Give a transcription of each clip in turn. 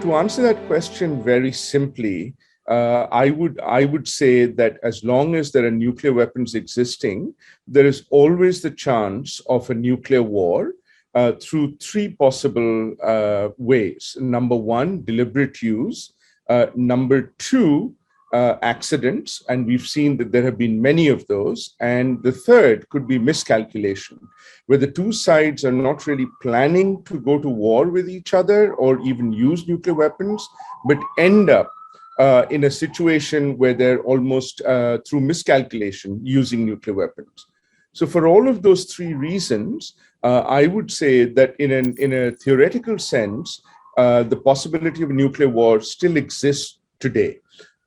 to answer that question very simply, I would say that as long as there are nuclear weapons existing, there is always the chance of a nuclear war through three possible ways. Number one, deliberate use. Number two, accidents, and we've seen that there have been many of those. And the third could be miscalculation, where the two sides are not really planning to go to war with each other or even use nuclear weapons, but end up in a situation where they're almost through miscalculation using nuclear weapons. So for all of those three reasons, I would say that in a theoretical sense, the possibility of a nuclear war still exists today.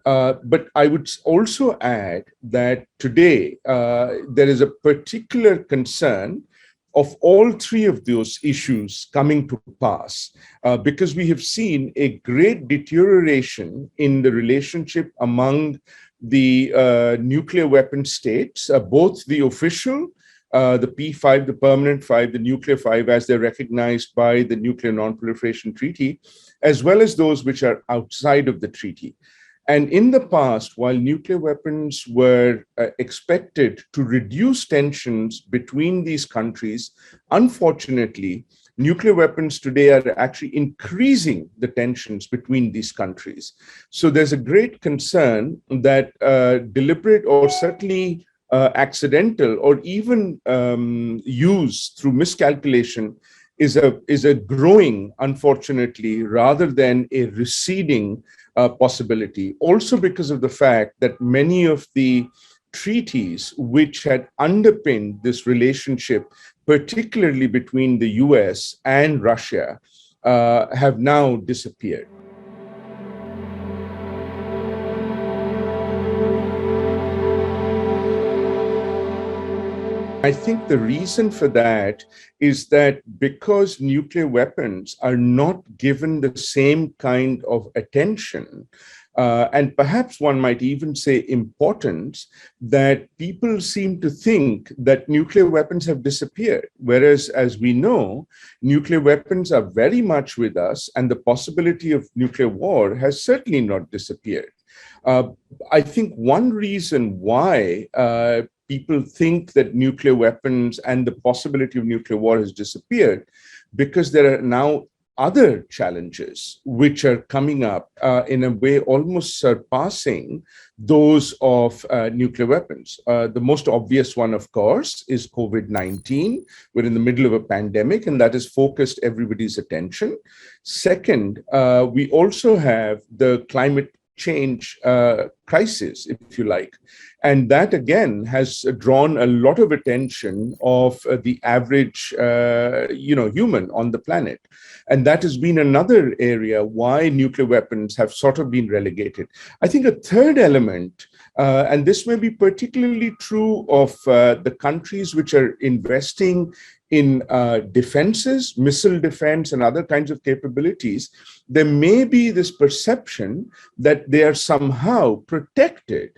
But I would also add that today there is a particular concern of all three of those issues coming to pass, because we have seen a great deterioration in the relationship among the nuclear weapon states, both the official, the P5, the permanent five, the nuclear five, as they're recognized by the Nuclear Non-Proliferation Treaty, as well as those which are outside of the treaty. And in the past, while nuclear weapons were expected to reduce tensions between these countries, unfortunately, nuclear weapons today are actually increasing the tensions between these countries. So there's a great concern that deliberate or certainly accidental or even use through miscalculation is a growing, unfortunately, rather than a receding possibility. Also because of the fact that many of the treaties which had underpinned this relationship, particularly between the US and Russia, have now disappeared. I think the reason for that is that because nuclear weapons are not given the same kind of attention, and perhaps one might even say importance, that people seem to think that nuclear weapons have disappeared. Whereas, as we know, nuclear weapons are very much with us, and the possibility of nuclear war has certainly not disappeared. I think one reason why people think that nuclear weapons and the possibility of nuclear war has disappeared, because there are now other challenges which are coming up in a way almost surpassing those of nuclear weapons. The most obvious one, of course, is COVID-19. We're in the middle of a pandemic, and that has focused everybody's attention. Second, we also have the climate change crisis, if you like. And that, again, has drawn a lot of attention of the average, human on the planet. And that has been another area why nuclear weapons have sort of been relegated. I think a third element, and this may be particularly true of the countries which are investing in defenses, missile defense, and other kinds of capabilities, there may be this perception that they are somehow protected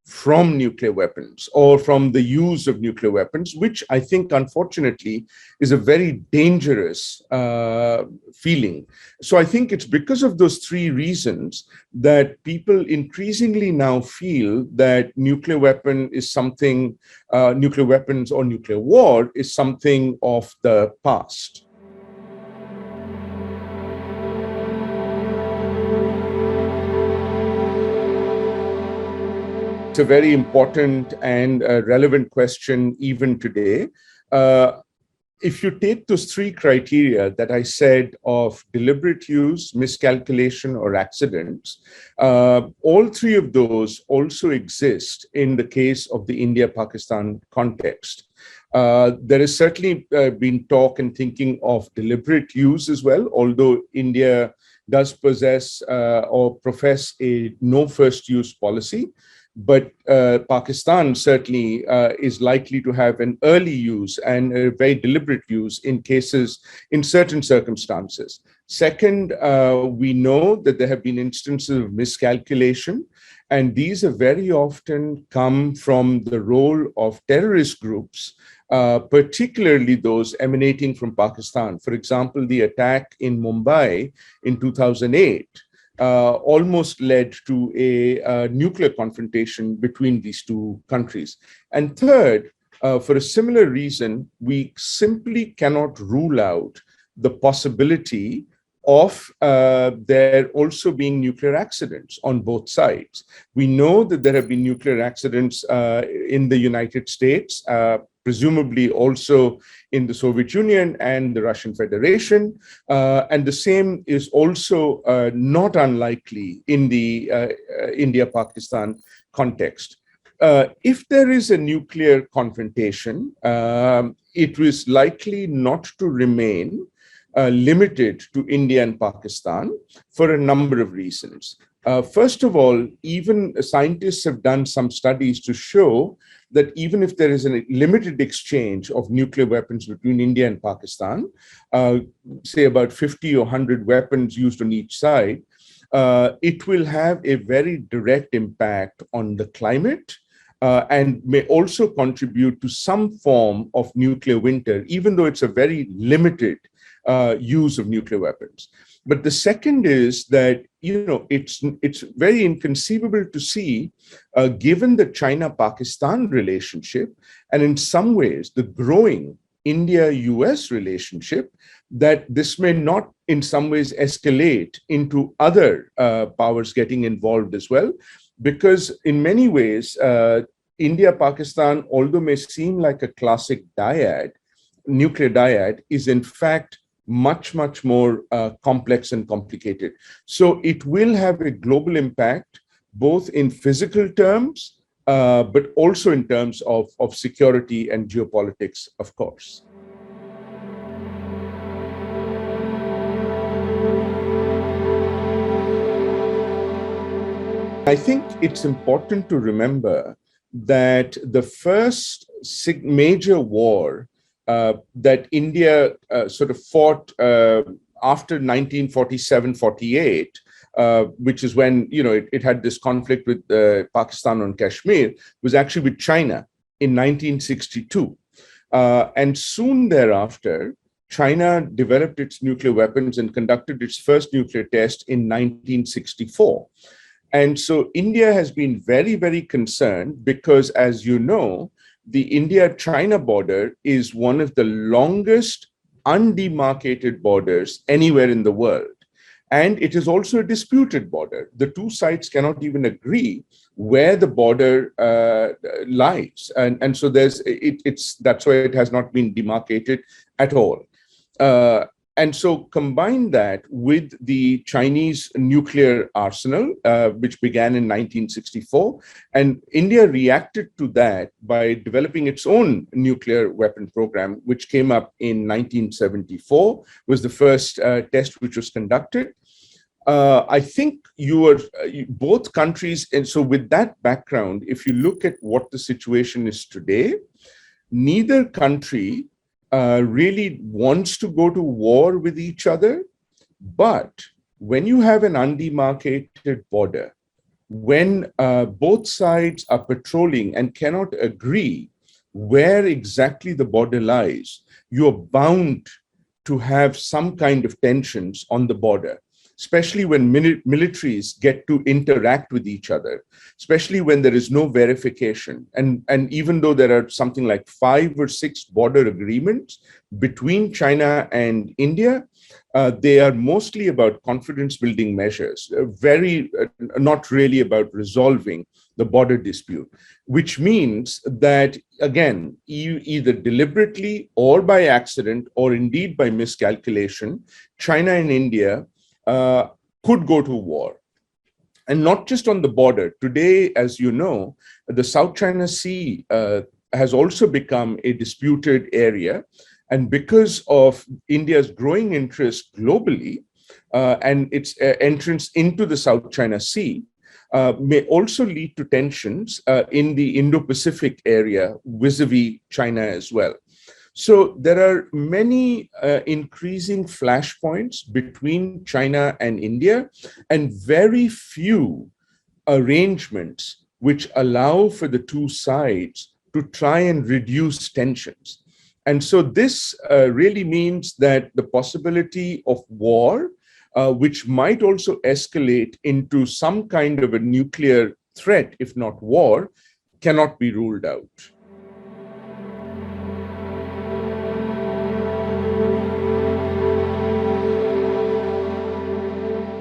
from nuclear weapons or from the use of nuclear weapons, which I think, unfortunately, is a very dangerous feeling. So I think it's because of those three reasons that people increasingly now feel that nuclear weapon is something, nuclear weapons or nuclear war is something of the past. It's a very important and relevant question even today. If you take those three criteria that I said of deliberate use, miscalculation, or accidents, all three of those also exist in the case of the India-Pakistan context. There has certainly been talk and thinking of deliberate use as well, although India does possess or profess a no first use policy. But Pakistan certainly is likely to have an early use and a very deliberate use in cases, in certain circumstances. Second, we know that there have been instances of miscalculation, and these have very often come from the role of terrorist groups, particularly those emanating from Pakistan. For example, the attack in Mumbai in 2008 almost led to a nuclear confrontation between these two countries. And third, for a similar reason, we simply cannot rule out the possibility of there also being nuclear accidents on both sides. We know that there have been nuclear accidents in the United States, presumably also in the Soviet Union and the Russian Federation. And the same is also not unlikely in the India-Pakistan context. If there is a nuclear confrontation, it was likely not to remain limited to India and Pakistan for a number of reasons. First of all, even scientists have done some studies to show that even if there is a limited exchange of nuclear weapons between India and Pakistan, say about 50 or 100 weapons used on each side, it will have a very direct impact on the climate, and may also contribute to some form of nuclear winter, even though it's a very limited use of nuclear weapons. But the second is that, it's very inconceivable to see, given the China-Pakistan relationship, and in some ways the growing India-US relationship, that this may not in some ways escalate into other powers getting involved as well. Because in many ways, India-Pakistan, although may seem like a classic dyad, nuclear dyad, is in fact much, much more complex and complicated. So it will have a global impact, both in physical terms, but also in terms of security and geopolitics, of course. I think it's important to remember that the first major war that India sort of fought after 1947-48, which is when it had this conflict with Pakistan on Kashmir, was actually with China in 1962. And soon thereafter, China developed its nuclear weapons and conducted its first nuclear test in 1964. And so India has been very, very concerned because, as you know, the India-China border is one of the longest undemarcated borders anywhere in the world. And it is also a disputed border. The two sides cannot even agree where the border lies. And so that's why it has not been demarcated at all. And so combine that with the Chinese nuclear arsenal, which began in 1964, and India reacted to that by developing its own nuclear weapon program, which came up in 1974, was the first test which was conducted. I think both countries, and so with that background, if you look at what the situation is today, neither country really wants to go to war with each other. But when you have an undemarcated border, when both sides are patrolling and cannot agree where exactly the border lies, you're bound to have some kind of tensions on the border, especially when militaries get to interact with each other, especially when there is no verification. And even though there are something like 5 or 6 border agreements between China and India, they are mostly about confidence building measures, not really about resolving the border dispute, which means that, again, either deliberately or by accident, or indeed by miscalculation, China and India could go to war. And not just on the border. Today, as you know, the South China Sea has also become a disputed area. And because of India's growing interest globally and its entrance into the South China Sea, may also lead to tensions in the Indo-Pacific area vis-a-vis China as well. So there are many increasing flashpoints between China and India, and very few arrangements which allow for the two sides to try and reduce tensions. And so this really means that the possibility of war, which might also escalate into some kind of a nuclear threat, if not war, cannot be ruled out.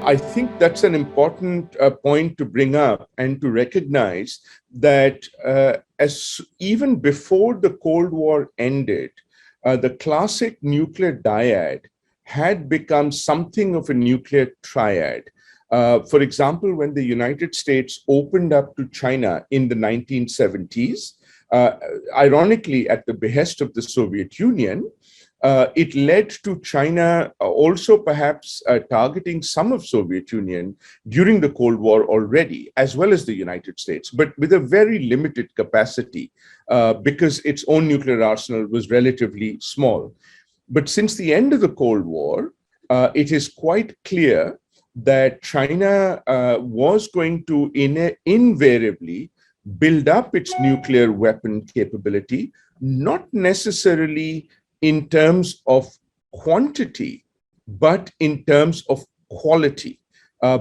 I think that's an important point to bring up and to recognize that as even before the Cold War ended, the classic nuclear dyad had become something of a nuclear triad. For example, when the United States opened up to China in the 1970s, ironically at the behest of the Soviet Union, it led to China also perhaps targeting some of Soviet Union during the Cold War already, as well as the United States, but with a very limited capacity because its own nuclear arsenal was relatively small. But since the end of the Cold War, it is quite clear that China was going to invariably build up its nuclear weapon capability, not necessarily in terms of quantity, but in terms of quality,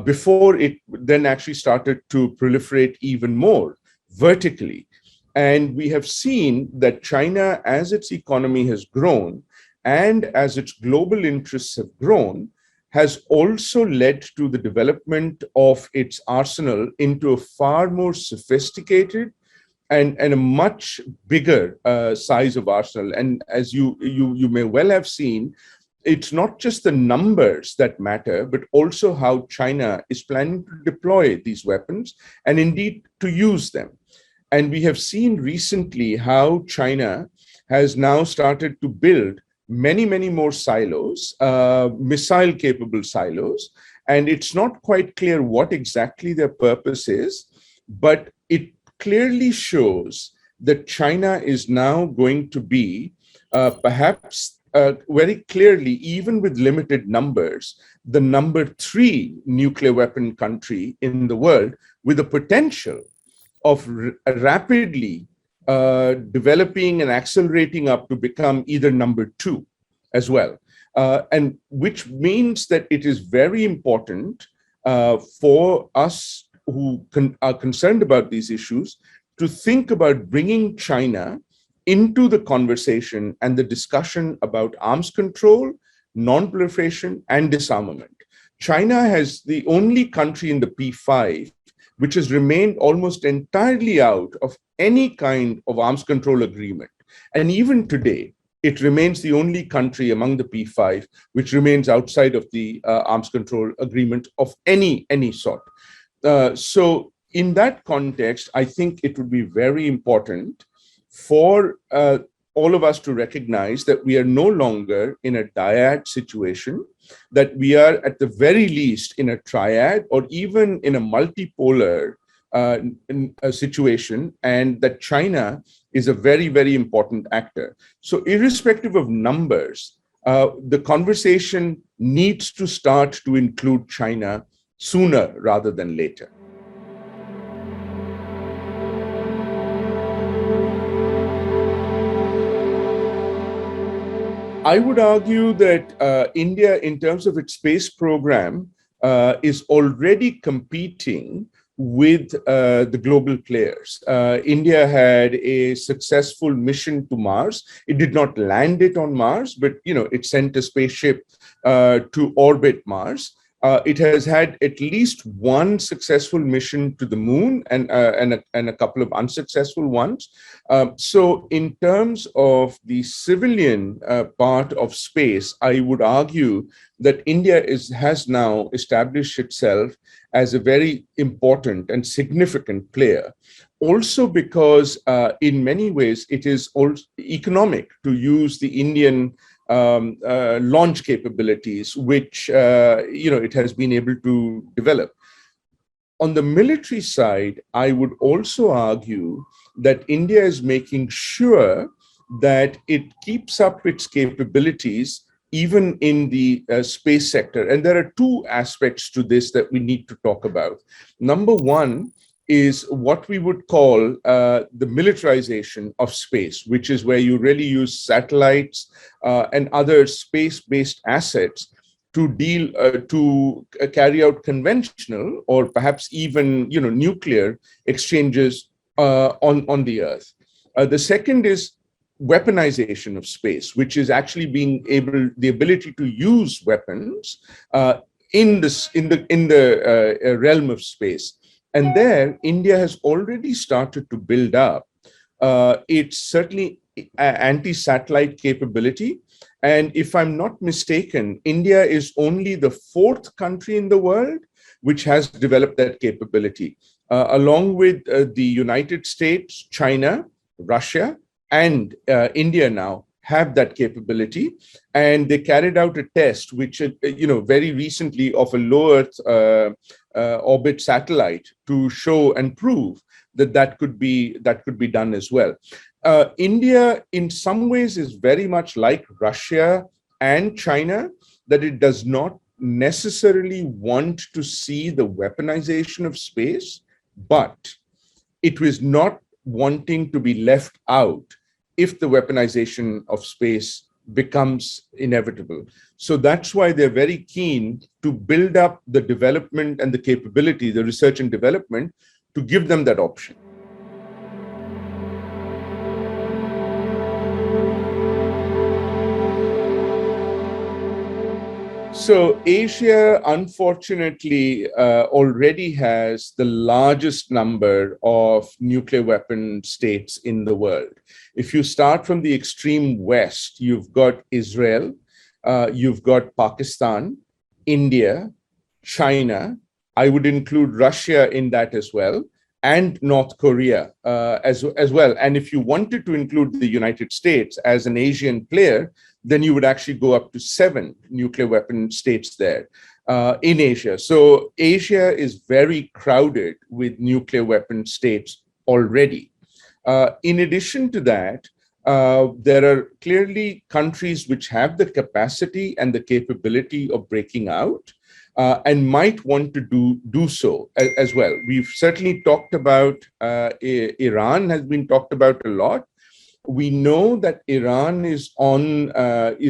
before it then actually started to proliferate even more vertically. And we have seen that China, as its economy has grown and as its global interests have grown, has also led to the development of its arsenal into a far more sophisticated and a much bigger size of arsenal. And as you may well have seen, it's not just the numbers that matter, but also how China is planning to deploy these weapons and indeed to use them. And we have seen recently how China has now started to build many, many more silos, missile-capable silos. And it's not quite clear what exactly their purpose is, but it clearly shows that China is now going to be perhaps very clearly, even with limited numbers, the number 3 nuclear weapon country in the world, with the potential of rapidly developing and accelerating up to become either number 2 as well. And which means that it is very important for us who are concerned about these issues to think about bringing China into the conversation and the discussion about arms control, non-proliferation, and disarmament. China has the only country in the P5 which has remained almost entirely out of any kind of arms control agreement. And even today, it remains the only country among the P5 which remains outside of the arms control agreement of any sort. So in that context, I think it would be very important for all of us to recognize that we are no longer in a dyad situation, that we are at the very least in a triad or even in a multipolar situation, and that China is a very, very important actor. So irrespective of numbers, the conversation needs to start to include China sooner rather than later. I would argue that India, in terms of its space program, is already competing with the global players. India had a successful mission to Mars. It did not land it on Mars, but it sent a spaceship to orbit Mars. It has had at least one successful mission to the moon and a couple of unsuccessful ones. So in terms of the civilian part of space, I would argue that India has now established itself as a very important and significant player. Also because in many ways, it is also economic to use the Indian launch capabilities, which it has been able to develop. On the military side, I would also argue that India is making sure that it keeps up its capabilities even in the space sector. And there are two aspects to this that we need to talk about. Number one is what we would call the militarization of space, which is where you really use satellites and other space-based assets to carry out conventional or perhaps even nuclear exchanges on the Earth. The second is weaponization of space, which is actually the ability to use weapons in the realm of space. And there, India has already started to build up its certainly anti-satellite capability. And if I'm not mistaken, India is only the fourth country in the world which has developed that capability, along with the United States, China, Russia, and India now have that capability. And they carried out a test, which, very recently, of a low Earth orbit satellite to show and prove that could be done as well. India, in some ways, is very much like Russia and China, that it does not necessarily want to see the weaponization of space, but it was not wanting to be left out if the weaponization of space becomes inevitable. So that's why they're very keen to build up the development and the capability, the research and development, to give them that option. So Asia, unfortunately, already has the largest number of nuclear weapon states in the world. If you start from the extreme west, you've got Israel, you've got Pakistan, India, China. I would include Russia in that as well, and North Korea as well. And if you wanted to include the United States as an Asian player, then you would actually go up to 7 nuclear weapon states there in Asia. So Asia is very crowded with nuclear weapon states already. In addition to that, there are clearly countries which have the capacity and the capability of breaking out and might want to do so as well. We've certainly talked about Iran has been talked about a lot. We know that Iran is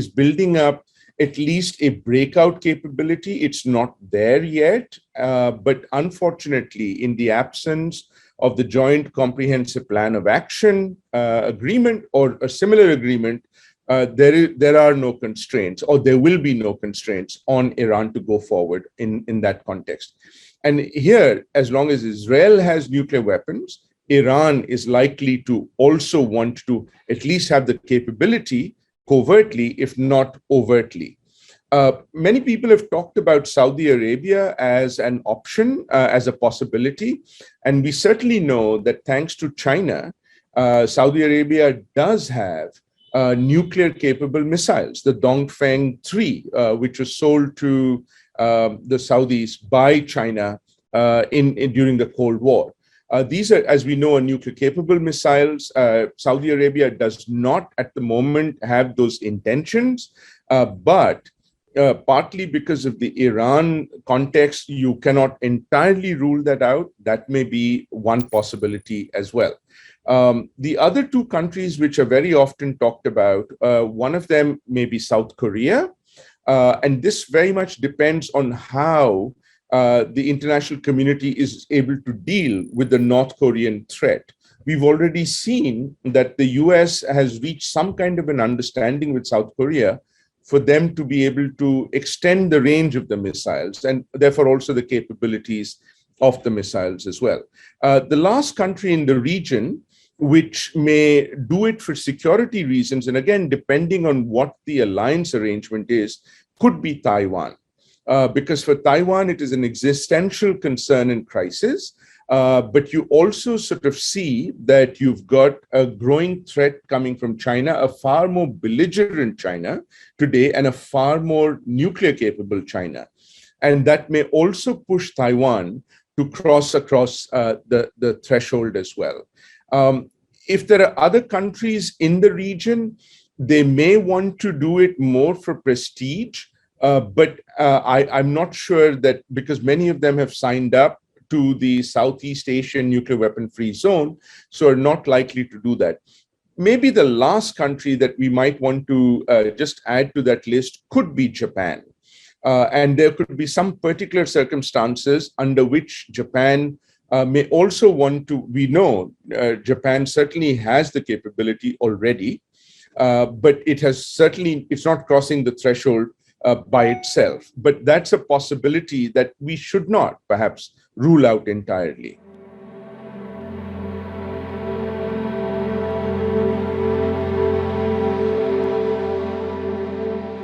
building up at least a breakout capability. It's not there yet, but unfortunately, in the absence of the Joint Comprehensive Plan of Action agreement or a similar agreement, there are no constraints, or there will be no constraints on Iran to go forward in that context. And here, as long as Israel has nuclear weapons, Iran is likely to also want to at least have the capability covertly, if not overtly. Many people have talked about Saudi Arabia as an option, as a possibility. And we certainly know that thanks to China, Saudi Arabia does have nuclear capable missiles, the Dongfeng 3, which was sold to the Saudis by China during the Cold War. These are, as we know, nuclear capable missiles. Saudi Arabia does not at the moment have those intentions, but partly because of the Iran context, you cannot entirely rule that out. That may be one possibility as well. The other two countries which are very often talked about, one of them may be South Korea. And this very much depends on how the international community is able to deal with the North Korean threat. We've already seen that the US has reached some kind of an understanding with South Korea for them to be able to extend the range of the missiles and therefore also the capabilities of the missiles as well. The last country in the region which may do it for security reasons, and again, depending on what the alliance arrangement is, could be Taiwan. Because for Taiwan, it is an existential concern and crisis. But you also sort of see that you've got a growing threat coming from China, a far more belligerent China today, and a far more nuclear capable China. And that may also push Taiwan to cross across the threshold as well. If there are other countries in the region, they may want to do it more for prestige, but I'm not sure that, because many of them have signed up to the Southeast Asian nuclear weapon-free zone, so are not likely to do that. Maybe the last country that we might want to just add to that list could be Japan. And there could be some particular circumstances under which Japan may also want to, we know Japan certainly has the capability already, but it's not crossing the threshold by itself. But that's a possibility that we should not perhaps rule out entirely.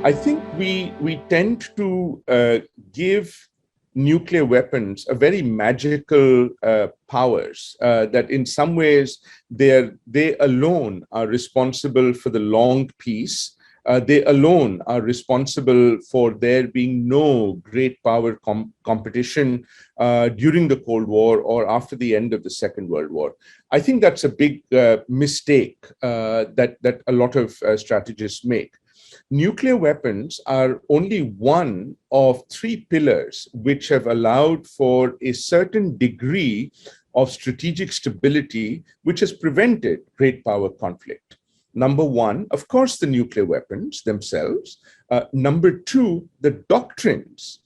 I think we tend to give nuclear weapons a very magical powers that in some ways they alone are responsible for the long peace. They alone are responsible for there being no great power competition during the Cold War or after the end of the Second World War. I think that's a big mistake that a lot of strategists make. Nuclear weapons are only one of three pillars which have allowed for a certain degree of strategic stability, which has prevented great power conflict. Number one, of course, the nuclear weapons themselves. Number two, the doctrines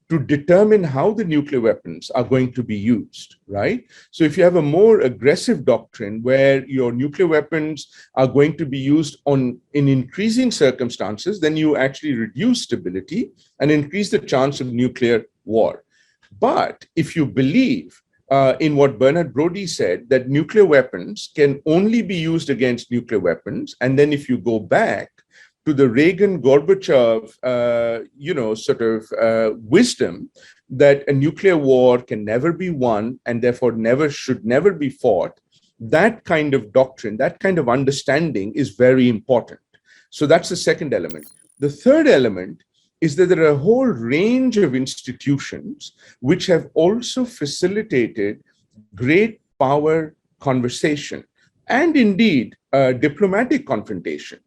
to determine how the nuclear weapons are going to be used, right? So if you have a more aggressive doctrine where your nuclear weapons are going to be used in increasing circumstances, then you actually reduce stability and increase the chance of nuclear war. But if you believe in what Bernard Brodie said, that nuclear weapons can only be used against nuclear weapons, and then if you go back to the Reagan-Gorbachev, wisdom that a nuclear war can never be won and therefore should never be fought, that kind of doctrine, that kind of understanding is very important. So that's the second element. The third element is that there are a whole range of institutions which have also facilitated great power conversation and indeed diplomatic confrontation.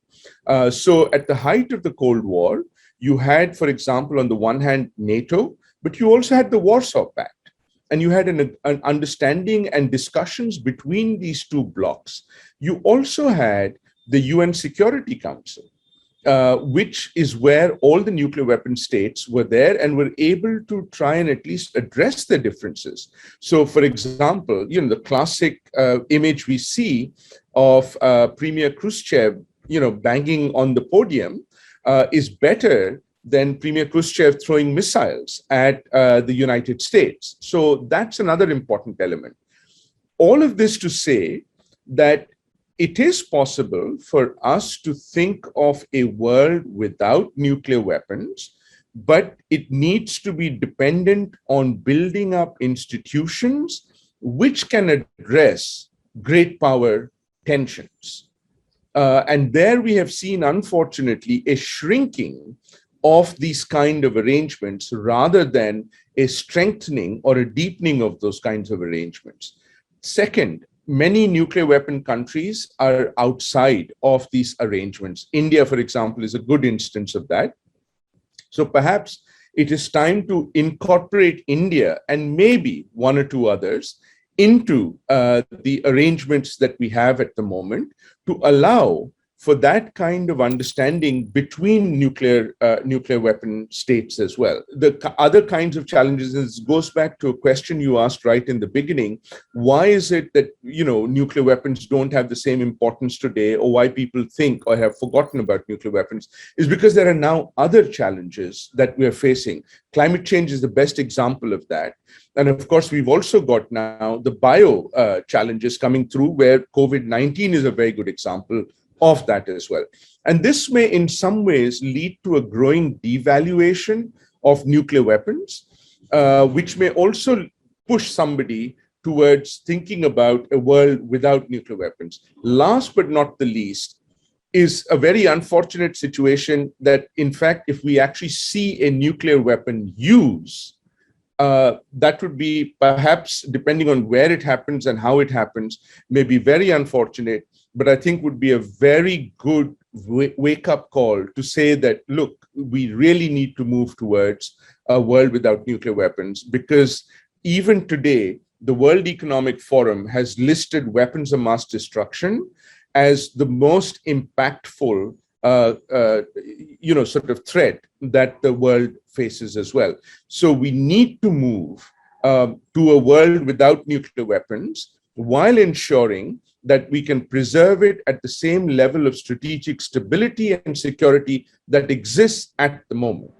So at the height of the Cold War, you had, for example, on the one hand, NATO, but you also had the Warsaw Pact. And you had an understanding and discussions between these two blocs. You also had the UN Security Council, which is where all the nuclear weapon states were there and were able to try and at least address their differences. So, for example, the classic image we see of Premier Khrushchev banging on the podium is better than Premier Khrushchev throwing missiles at the United States. So that's another important element. All of this to say that it is possible for us to think of a world without nuclear weapons, but it needs to be dependent on building up institutions which can address great power tensions. And there we have seen, unfortunately, a shrinking of these kind of arrangements rather than a strengthening or a deepening of those kinds of arrangements. Second, many nuclear weapon countries are outside of these arrangements. India, for example, is a good instance of that. So perhaps it is time to incorporate India and maybe one or two others into the arrangements that we have at the moment to allow for that kind of understanding between nuclear weapon states as well. The other kinds of challenges goes back to a question you asked right in the beginning. Why is it that nuclear weapons don't have the same importance today, or why people think or have forgotten about nuclear weapons? Is because there are now other challenges that we are facing. Climate change is the best example of that. And of course, we've also got now the bio challenges coming through, where COVID-19 is a very good example of that as well. And this may in some ways lead to a growing devaluation of nuclear weapons, which may also push somebody towards thinking about a world without nuclear weapons. Last but not the least is a very unfortunate situation that, in fact, if we actually see a nuclear weapon use, that would be perhaps, depending on where it happens and how it happens, may be very unfortunate, but I think would be a very good wake-up call to say that, look, we really need to move towards a world without nuclear weapons, because even today, the World Economic Forum has listed weapons of mass destruction as the most impactful sort of threat that the world faces as well. So we need to move to a world without nuclear weapons while ensuring that we can preserve it at the same level of strategic stability and security that exists at the moment.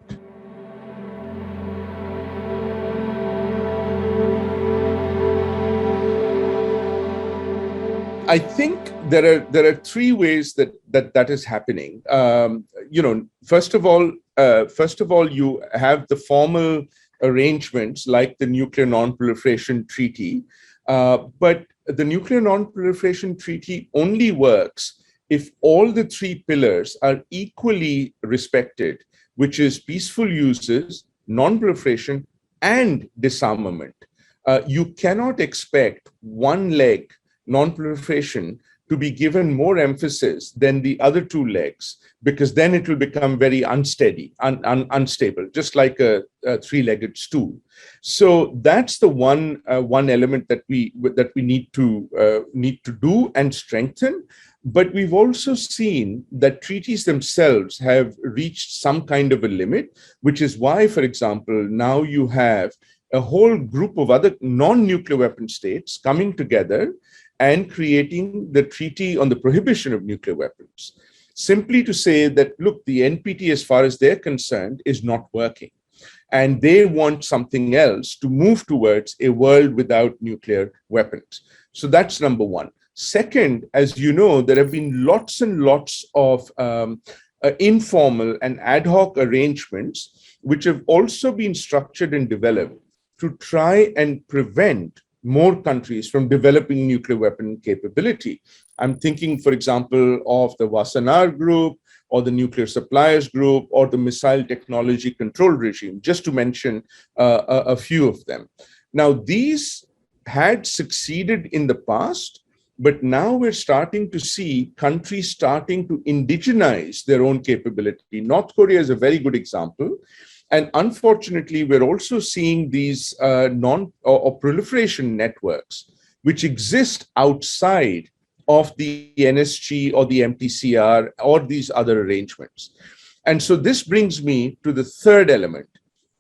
I think there are three ways that is happening. First of all, you have the formal arrangements like the Nuclear Non-Proliferation Treaty, but the Nuclear Non-Proliferation Treaty only works if all the three pillars are equally respected, which is peaceful uses, non-proliferation, and disarmament. You cannot expect one leg, non-proliferation, to be given more emphasis than the other two legs, because then it will become very unsteady, unstable, just like a three-legged stool. So that's the one element that we need to do and strengthen. But we've also seen that treaties themselves have reached some kind of a limit, which is why, for example, now you have a whole group of other non-nuclear weapon states coming together and creating the Treaty on the Prohibition of Nuclear Weapons, simply to say that, look, the NPT, as far as they're concerned, is not working. And they want something else to move towards a world without nuclear weapons. So that's number one. Second, as you know, there have been lots and lots of informal and ad hoc arrangements, which have also been structured and developed to try and prevent more countries from developing nuclear weapon capability. I'm thinking, for example, of the Wassenaar Group, or the Nuclear Suppliers Group, or the Missile Technology Control Regime, just to mention a few of them. Now, these had succeeded in the past, but now we're starting to see countries starting to indigenize their own capability. North Korea is a very good example. And unfortunately, we're also seeing these proliferation networks, which exist outside of the NSG or the MTCR or these other arrangements. And so this brings me to the third element,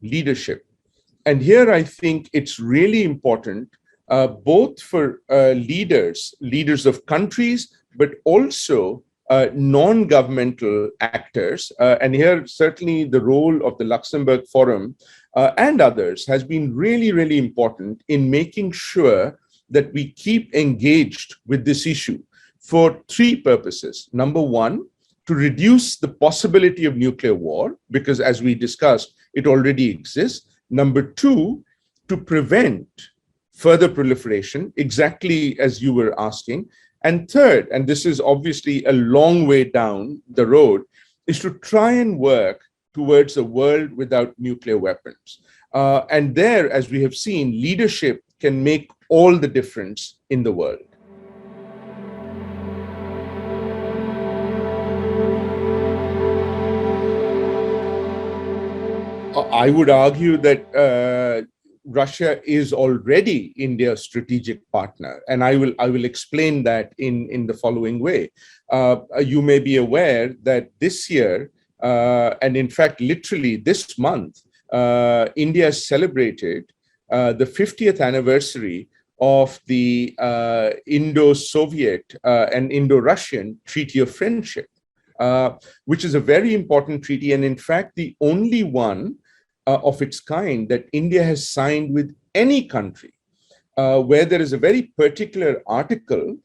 leadership. And here I think it's really important, both for leaders of countries, but also non-governmental actors. And here, certainly the role of the Luxembourg Forum and others has been really, really important in making sure that we keep engaged with this issue for three purposes. Number one, to reduce the possibility of nuclear war, because as we discussed, it already exists. Number two, to prevent further proliferation, exactly as you were asking. And third, and this is obviously a long way down the road, is to try and work towards a world without nuclear weapons. And there, as we have seen, leadership can make all the difference in the world. I would argue that Russia is already India's strategic partner, and I will explain that in the following way. You may be aware that this year, and in fact, literally this month, India celebrated the 50th anniversary of the Indo-Soviet and Indo-Russian Treaty of Friendship, which is a very important treaty, and in fact, the only one of its kind that India has signed with any country, where there is a very particular article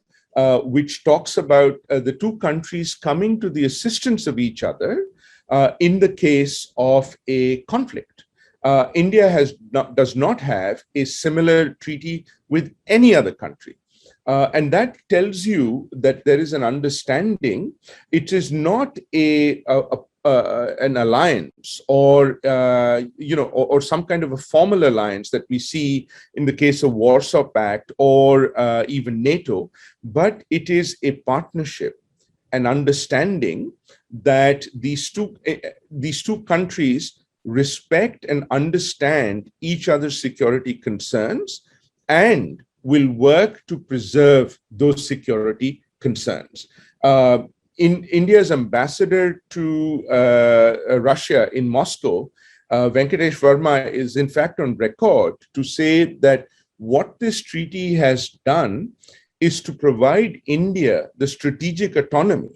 which talks about the two countries coming to the assistance of each other in the case of a conflict. India does not have a similar treaty with any other country. And that tells you that there is an understanding. It is not an alliance or or some kind of a formal alliance that we see in the case of Warsaw Pact or even NATO, but it is a partnership, an understanding that these two countries respect and understand each other's security concerns and will work to preserve those security concerns. In India's ambassador to Russia in Moscow, Venkatesh Verma is in fact on record to say that what this treaty has done is to provide India the strategic autonomy,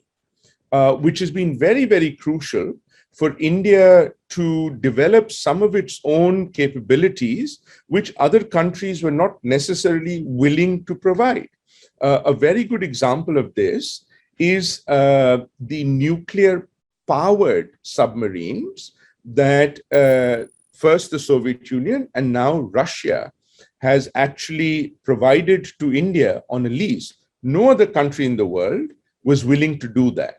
which has been very, very crucial for India to develop some of its own capabilities, which other countries were not necessarily willing to provide. A very good example of this is the nuclear-powered submarines that first the Soviet Union and now Russia has actually provided to India on a lease. No other country in the world was willing to do that.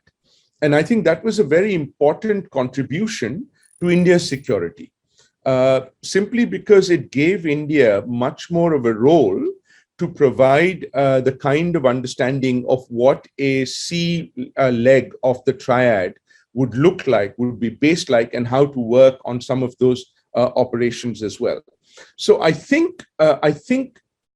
And I think that was a very important contribution to India's security, simply because it gave India much more of a role to provide the kind of understanding of what a sea leg of the triad would look like, would be based like, and how to work on some of those operations as well. So I think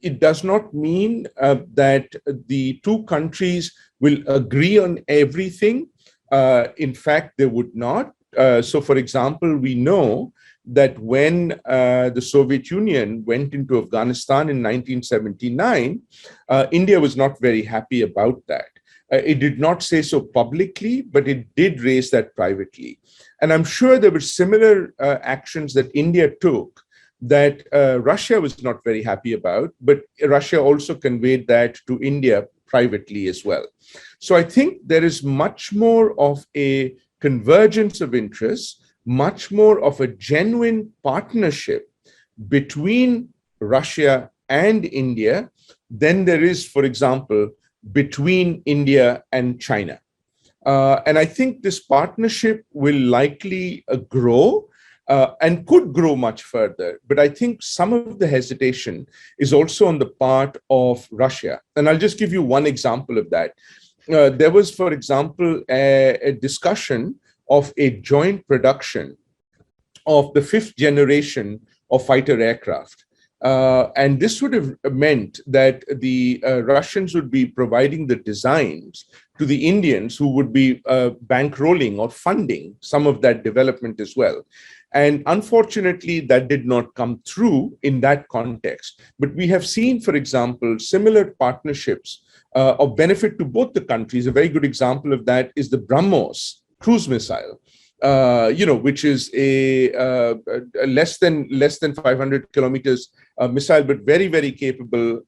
it does not mean that the two countries will agree on everything. In fact, they would not. So, for example, we know that when the Soviet Union went into Afghanistan in 1979, India was not very happy about that. It did not say so publicly, but it did raise that privately. And I'm sure there were similar actions that India took that Russia was not very happy about, but Russia also conveyed that to India privately as well. So I think there is much more of a convergence of interests, much more of a genuine partnership between Russia and India than there is, for example, between India and China. And I think this partnership will likely grow and could grow much further. But I think some of the hesitation is also on the part of Russia. And I'll just give you one example of that. There was, for example, a discussion of a joint production of the fifth generation of fighter aircraft. And this would have meant that the Russians would be providing the designs to the Indians, who would be bankrolling or funding some of that development as well. And unfortunately, that did not come through in that context. But we have seen, for example, similar partnerships of benefit to both the countries. A very good example of that is the BrahMos cruise missile, which is a less than 500 kilometers missile, but very, very capable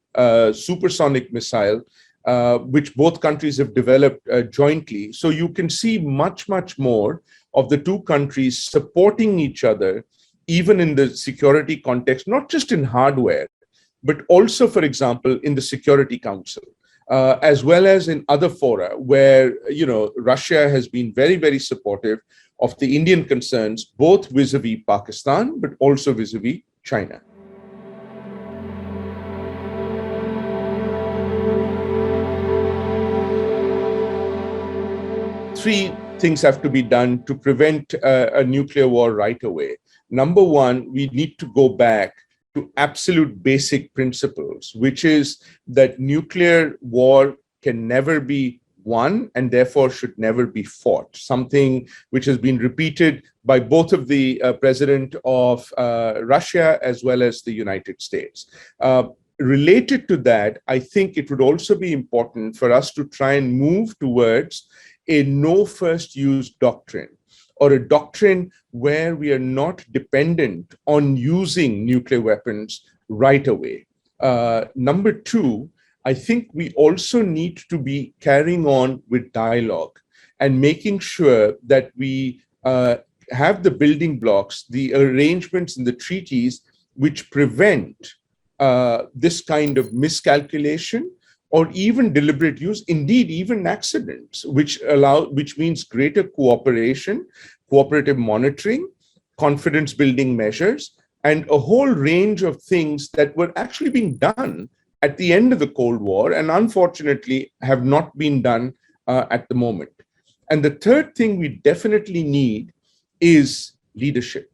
supersonic missile, which both countries have developed jointly. So you can see much, much more of the two countries supporting each other, even in the security context, not just in hardware, but also, for example, in the Security Council, as well as in other fora where, Russia has been very, very supportive of the Indian concerns, both vis-a-vis Pakistan, but also vis-a-vis China. Three things have to be done to prevent a nuclear war right away. Number one, we need to go back to absolute basic principles, which is that nuclear war can never be won and therefore should never be fought, something which has been repeated by both of the president of Russia as well as the United States. Related to that, I think it would also be important for us to try and move towards a no first use doctrine, or a doctrine where we are not dependent on using nuclear weapons right away. Number two, I think we also need to be carrying on with dialogue and making sure that we have the building blocks, the arrangements and the treaties which prevent this kind of miscalculation or even deliberate use, indeed even accidents, which means greater cooperation, cooperative monitoring, confidence building measures, and a whole range of things that were actually being done at the end of the Cold War and unfortunately have not been done at the moment. And the third thing we definitely need is leadership.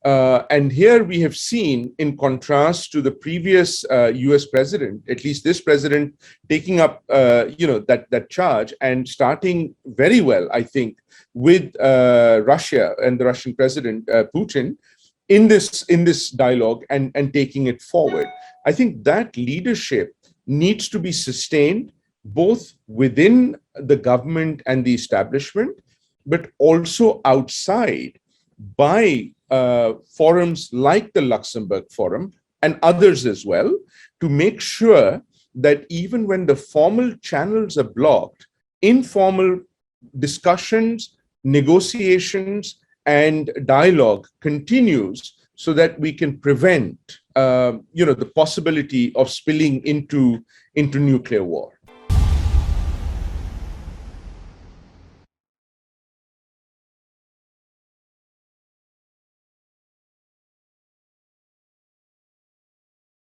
And here we have seen, in contrast to the previous US president, at least this president taking up that charge and starting very well, I think, with Russia and the Russian president, Putin, in this dialogue and taking it forward. I think that leadership needs to be sustained both within the government and the establishment, but also outside by forums like the Luxembourg Forum and others as well, to make sure that even when the formal channels are blocked, informal discussions, negotiations, and dialogue continues, so that we can prevent the possibility of spilling into nuclear war.